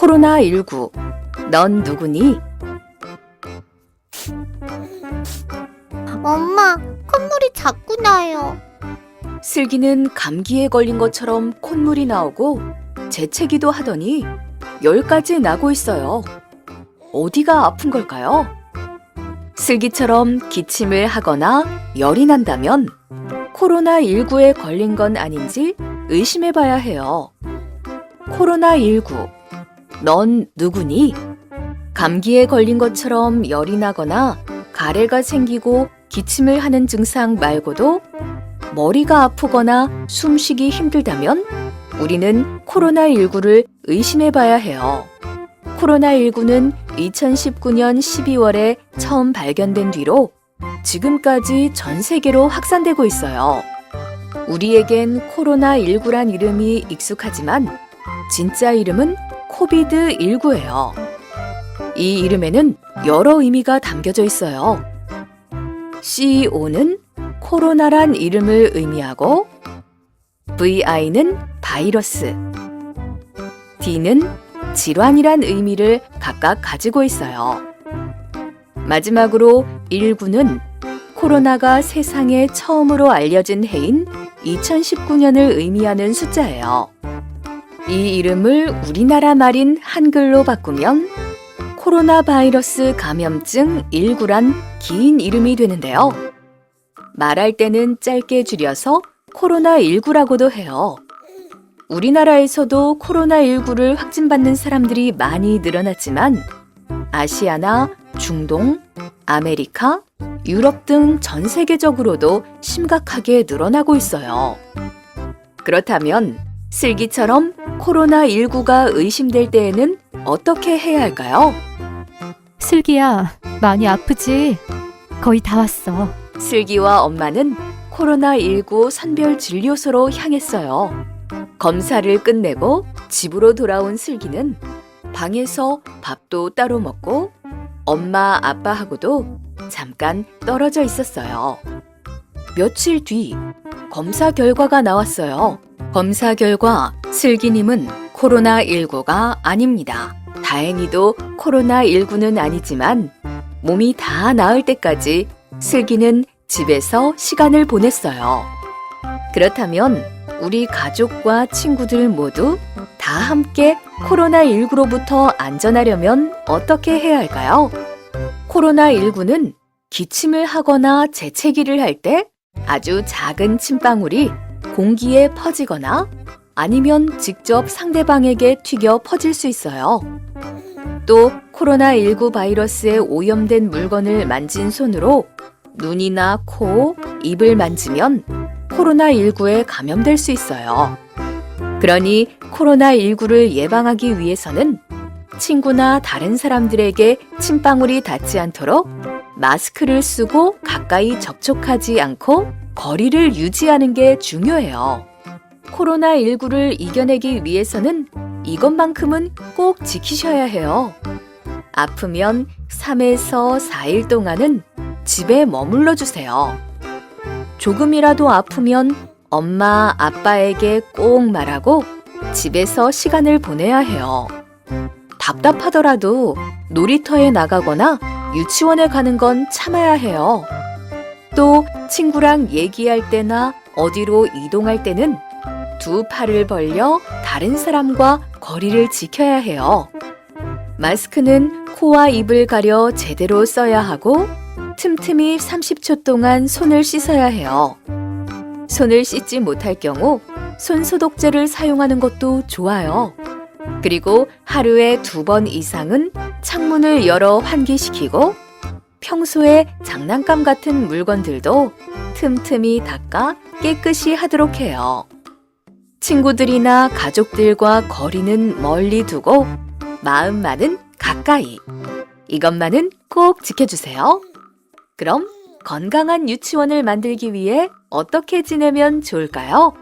코로나19, 넌 누구니? 엄마, 콧물이 자꾸 나요. 슬기는 감기에 걸린 것처럼 콧물이 나오고 재채기도 하더니 열까지 나고 있어요. 어디가 아픈 걸까요? 슬기처럼 기침을 하거나 열이 난다면 코로나19에 걸린 건 아닌지 의심해 봐야 해요. 코로나19, 넌 누구니? 감기에 걸린 것처럼 열이 나거나 가래가 생기고 기침을 하는 증상 말고도 머리가 아프거나 숨쉬기 힘들다면 우리는 코로나19를 의심해 봐야 해요. 코로나19는 2019년 12월에 처음 발견된 뒤로 지금까지 전 세계로 확산되고 있어요. 우리에겐 코로나19란 이름이 익숙하지만 진짜 이름은 코비드19예요. 이 이름에는 여러 의미가 담겨져 있어요. CO는 코로나란 이름을 의미하고 VI는 바이러스, D는 질환이란 의미를 각각 가지고 있어요. 마지막으로 19는 코로나가 세상에 처음으로 알려진 해인 2019년을 의미하는 숫자예요. 이 이름을 우리나라 말인 한글로 바꾸면 코로나 바이러스 감염증 19란 긴 이름이 되는데요. 말할 때는 짧게 줄여서 코로나19라고도 해요. 우리나라에서도 코로나19를 확진받는 사람들이 많이 늘어났지만 아시아나 중동, 아메리카, 유럽 등 전 세계적으로도 심각하게 늘어나고 있어요. 그렇다면 슬기처럼 코로나19가 의심될 때에는 어떻게 해야 할까요? 슬기야, 많이 아프지? 거의 다 왔어. 슬기와 엄마는 코로나19 선별 진료소로 향했어요. 검사를 끝내고 집으로 돌아온 슬기는 방에서 밥도 따로 먹고 엄마, 아빠하고도 잠깐 떨어져 있었어요. 며칠 뒤 검사 결과가 나왔어요. 검사 결과 슬기님은 코로나19가 아닙니다. 다행히도 코로나19는 아니지만 몸이 다 나을 때까지 슬기는 집에서 시간을 보냈어요. 그렇다면 우리 가족과 친구들 모두 다 함께 코로나19로부터 안전하려면 어떻게 해야 할까요? 코로나19는 기침을 하거나 재채기를 할 때 아주 작은 침방울이 공기에 퍼지거나 아니면 직접 상대방에게 튀겨 퍼질 수 있어요. 또 코로나19 바이러스에 오염된 물건을 만진 손으로 눈이나 코, 입을 만지면 코로나19에 감염될 수 있어요. 그러니 코로나19를 예방하기 위해서는 친구나 다른 사람들에게 침방울이 닿지 않도록 마스크를 쓰고 가까이 접촉하지 않고 거리를 유지하는 게 중요해요. 코로나19를 이겨내기 위해서는 이것만큼은 꼭 지키셔야 해요. 아프면 3에서 4일 동안은 집에 머물러 주세요. 조금이라도 아프면 엄마, 아빠에게 꼭 말하고 집에서 시간을 보내야 해요. 답답하더라도 놀이터에 나가거나 유치원에 가는 건 참아야 해요. 또 친구랑 얘기할 때나 어디로 이동할 때는 두 팔을 벌려 다른 사람과 거리를 지켜야 해요. 마스크는 코와 입을 가려 제대로 써야 하고 틈틈이 30초 동안 손을 씻어야 해요. 손을 씻지 못할 경우 손소독제를 사용하는 것도 좋아요. 그리고 하루에 2번 이상은 창문을 열어 환기시키고 평소에 장난감 같은 물건들도 틈틈이 닦아 깨끗이 하도록 해요. 친구들이나 가족들과 거리는 멀리 두고 마음만은 가까이. 이것만은 꼭 지켜주세요. 그럼 건강한 유치원을 만들기 위해 어떻게 지내면 좋을까요?